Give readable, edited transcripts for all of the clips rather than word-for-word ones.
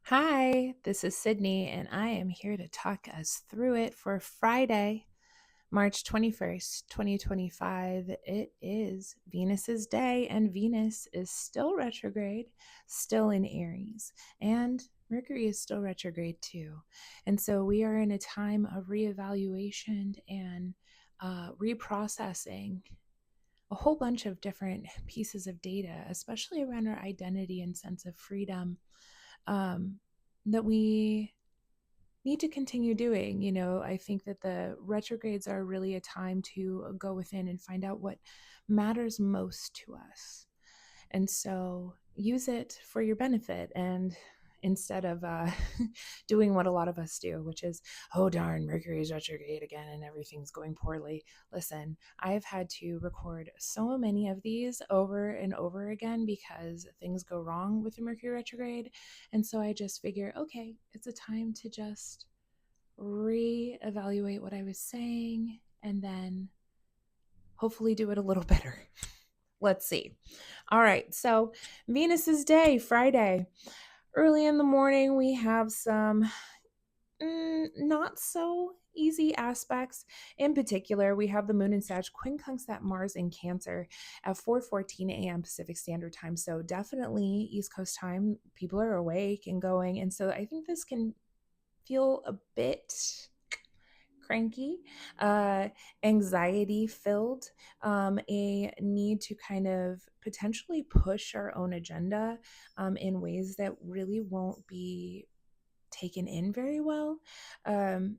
Hi, this is Sydney, and I am here to talk us through it for Friday, March 21st, 2025. It is Venus's day, and Venus is still retrograde, still in Aries, and Mercury is still retrograde too. And so we are in a time of reevaluation and reprocessing a whole bunch of different pieces of data, especially around our identity and sense of freedom, um, that we need to continue doing. I think that the retrogrades are really a time to go within and find out what matters most to us. And so use it for your benefit, and instead of doing what a lot of us do, which is, oh darn, Mercury is retrograde again and everything's going poorly. Listen, I've had to record so many of these over and over again because things go wrong with the Mercury retrograde. And so I just figure, okay, it's a time to just reevaluate what I was saying and then hopefully do it a little better. Let's see. All right. So, Venus's day, Friday. Early in the morning, we have some not so easy aspects. In particular, we have the moon in Sag quincunx that Mars in Cancer at 4:14 a.m. Pacific Standard Time. So, definitely East Coast time, people are awake and going. And so, I think this can feel a bit cranky, uh, anxiety filled, a need to kind of potentially push our own agenda in ways that really won't be taken in very well. Um,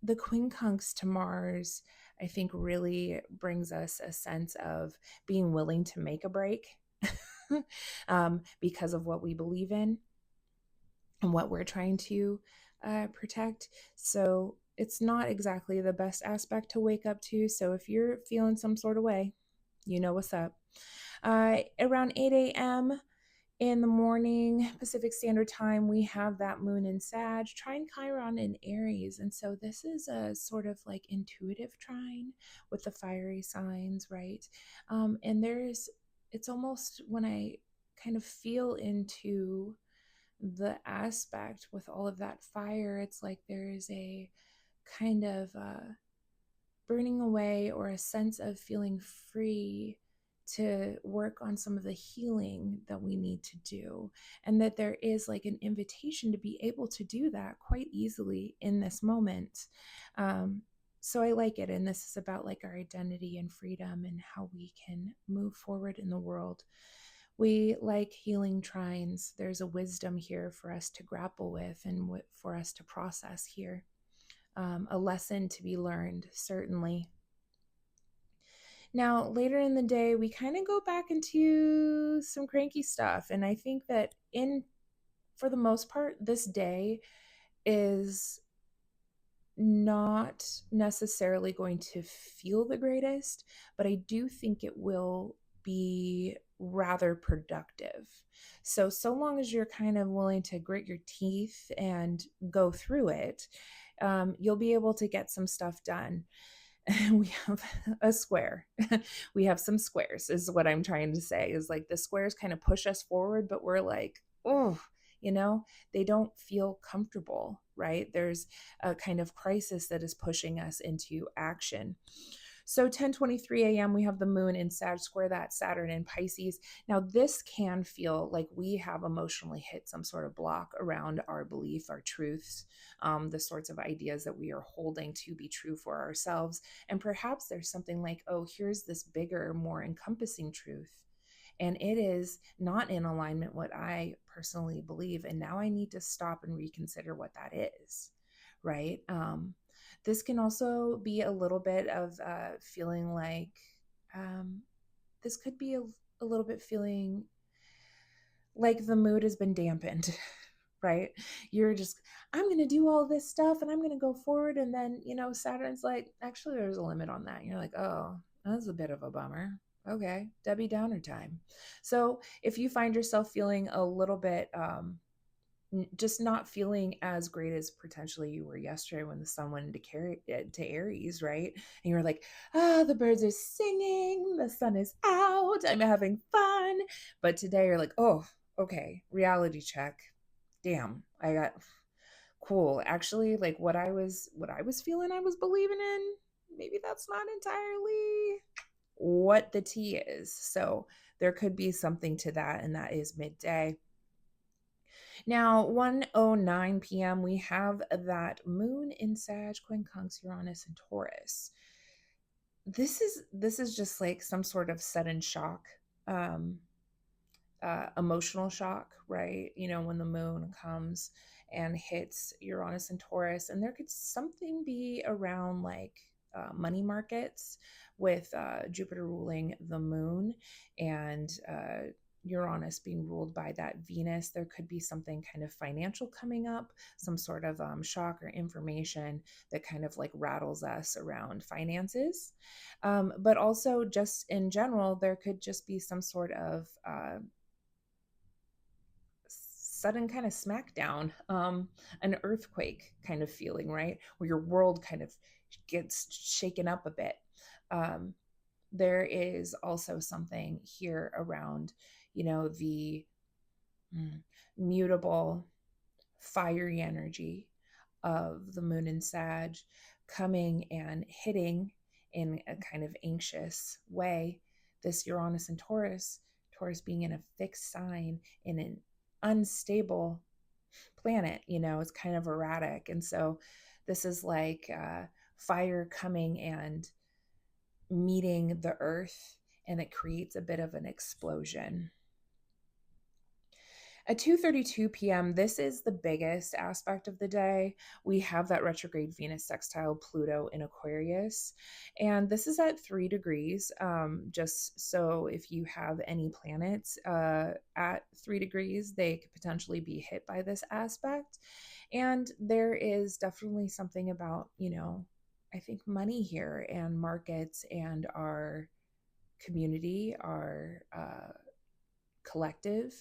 the quincunx to Mars, I think, really brings us a sense of being willing to make a break because of what we believe in and what we're trying to protect. So it's not exactly the best aspect to wake up to. So if you're feeling some sort of way, you know what's up. Around 8 a.m. in the morning, Pacific Standard Time, we have that moon in Sag, trine Chiron in Aries. And so this is a sort of like intuitive trine with the fiery signs, right? And it's almost when I kind of feel into the aspect with all of that fire, it's like there is a kind of burning away or a sense of feeling free to work on some of the healing that we need to do. And that there is like an invitation to be able to do that quite easily in this moment. So I like it. And this is about like our identity and freedom and how we can move forward in the world. We like healing trines. There's a wisdom here for us to grapple with and for us to process here. A lesson to be learned, certainly. Now, later in the day, we kind of go back into some cranky stuff. And I think that for the most part, this day is not necessarily going to feel the greatest, but I do think it will be rather productive. So long as you're kind of willing to grit your teeth and go through it, you'll be able to get some stuff done. We have a square. We have some squares, is what I'm trying to say, is like the squares kind of push us forward, but we're like, oh, you know, they don't feel comfortable, right? There's a kind of crisis that is pushing us into action. So 10:23 a.m. we have the moon in Sag square that Saturn in Pisces. Now this can feel like we have emotionally hit some sort of block around our belief, our truths, the sorts of ideas that we are holding to be true for ourselves. And perhaps there's something like, oh, here's this bigger, more encompassing truth. And it is not in alignment what I personally believe. And now I need to stop and reconsider what that is, right? This can also be a little bit of feeling like um, this could be a little bit feeling like the mood has been dampened, right? You're just, I'm going to do all this stuff and I'm going to go forward. And then, Saturn's like, actually, there's a limit on that. And you're like, oh, that's a bit of a bummer. Okay, Debbie Downer time. So if you find yourself feeling a little bit just not feeling as great as potentially you were yesterday when the sun went into to Aries, right? And you were like, the birds are singing, the sun is out, I'm having fun. But today you're like, oh, okay, reality check. damn, I got cool. Actually, like what I was feeling I was believing in, maybe that's not entirely what the tea is. So there could be something to that, and that is midday. Now, 1:09 p.m., we have that moon in Sag, quincunx, Uranus, and Taurus. This is just like some sort of sudden shock. Um, Emotional shock, right? When the moon comes and hits Uranus and Taurus, and there could something be around like money markets with Jupiter ruling the moon and Uranus being ruled by that Venus. There could be something kind of financial coming up, some sort of shock or information that kind of like rattles us around finances. But also, just in general, there could just be some sort of sudden kind of smackdown, an earthquake kind of feeling, right? Where your world kind of gets shaken up a bit. Um, there is also something here around, the mutable, fiery energy of the moon and Sag coming and hitting in a kind of anxious way this Uranus and Taurus, Taurus being in a fixed sign in an unstable planet, it's kind of erratic. And so this is like fire coming and meeting the earth, and it creates a bit of an explosion. At 2:32 p.m., this is the biggest aspect of the day. We have that retrograde Venus sextile Pluto in Aquarius, and this is at 3 degrees. Just so if you have any planets at 3 degrees, they could potentially be hit by this aspect. And there is definitely something about, I think money here and markets and our community, our collective.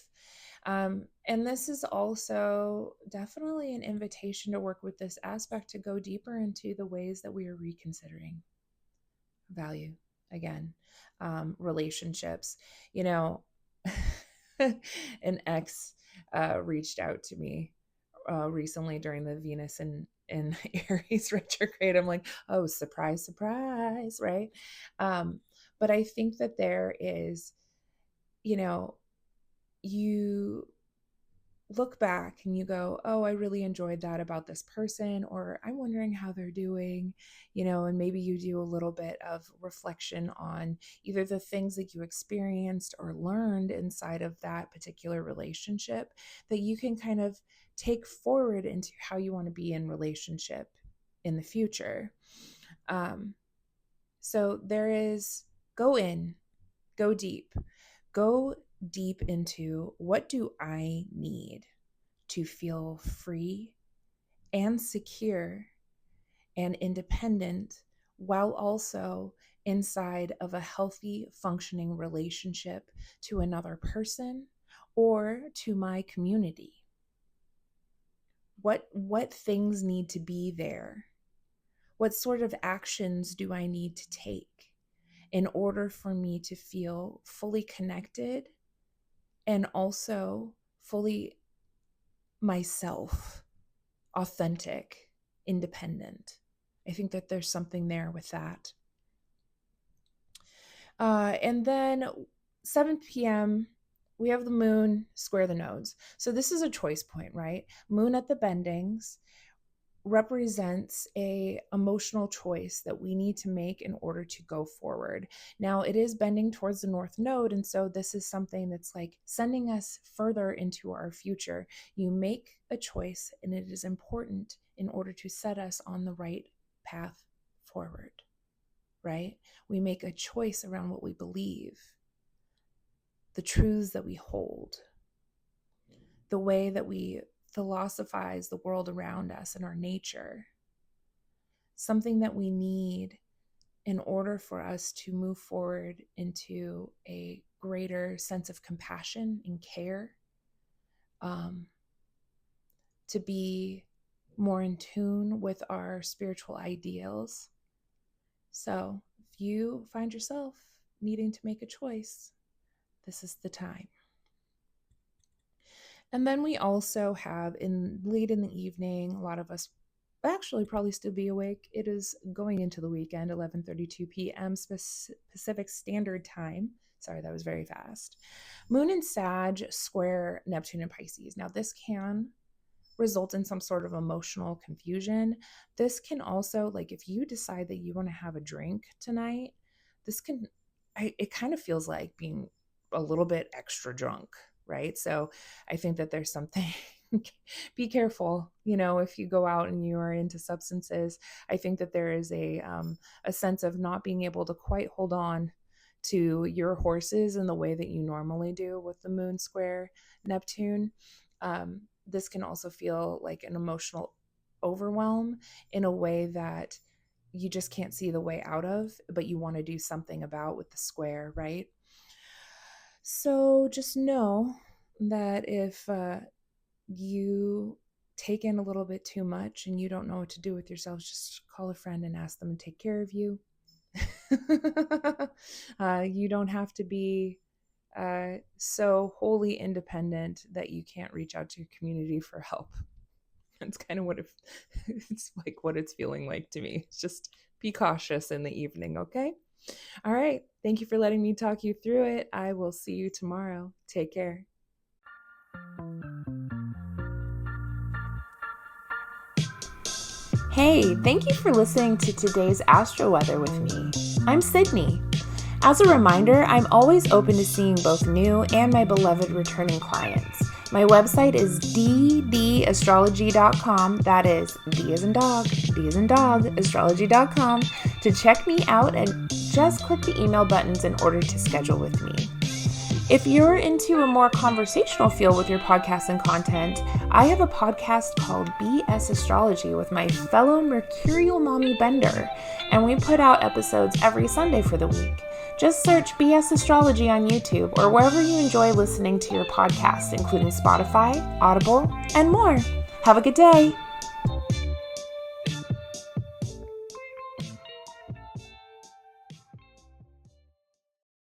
And this is also definitely an invitation to work with this aspect to go deeper into the ways that we are reconsidering value again, relationships. You know, an ex reached out to me recently during the Venus and Aries retrograde. I'm like, oh, surprise, surprise, right? But I think that there is, you know, you look back and you go, oh, I really enjoyed that about this person, or I'm wondering how they're doing, and maybe you do a little bit of reflection on either the things that you experienced or learned inside of that particular relationship that you can kind of take forward into how you want to be in relationship in the future. So there is go in, go deep. Go deep into what do I need to feel free and secure and independent while also inside of a healthy, functioning relationship to another person or to my community. What things need to be there? What sort of actions do I need to take in order for me to feel fully connected and also fully myself, authentic, independent? I think that there's something there with that. And then 7 p.m., we have the moon square the nodes. So this is a choice point, right? Moon at the bendings represents a emotional choice that we need to make in order to go forward. Now it is bending towards the north node, and so this is something that's like sending us further into our future. You make a choice, and it is important in order to set us on the right path forward, right? We make a choice around what we believe, the truths that we hold, the way that we philosophize the world around us and our nature, something that we need in order for us to move forward into a greater sense of compassion and care, to be more in tune with our spiritual ideals. So if you find yourself needing to make a choice, this is the time. And then we also have late in the evening, a lot of us actually probably still be awake. It is going into the weekend, 11:32 p.m. Pacific Standard Time. Sorry, that was very fast. Moon and Sag square Neptune and Pisces. Now, this can result in some sort of emotional confusion. This can also, like, if you decide that you want to have a drink tonight, this can, it kind of feels like being a little bit extra drunk, right? So I think that there's something, be careful, if you go out and you are into substances. I think that there is a sense of not being able to quite hold on to your horses in the way that you normally do with the moon square Neptune. This can also feel like an emotional overwhelm in a way that you just can't see the way out of, but you want to do something about with the square, right? So just know that if you take in a little bit too much and you don't know what to do with yourself, just call a friend and ask them to take care of you. You don't have to be so wholly independent that you can't reach out to your community for help. That's kind of it's like what it's feeling like to me. It's just be cautious in the evening, okay? All right. Thank you for letting me talk you through it. I will see you tomorrow. Take care. Hey, thank you for listening to today's Astro Weather with me. I'm Sydney. As a reminder, I'm always open to seeing both new and my beloved returning clients. My website is ddastrology.com. That is D as in dog, astrology.com to check me out and just click the email buttons in order to schedule with me. If you're into a more conversational feel with your podcast and content, I have a podcast called BS Astrology with my fellow Mercurial Mommy Bender, and we put out episodes every Sunday for the week. Just search BS Astrology on YouTube or wherever you enjoy listening to your podcasts, including Spotify, Audible, and more. Have a good day.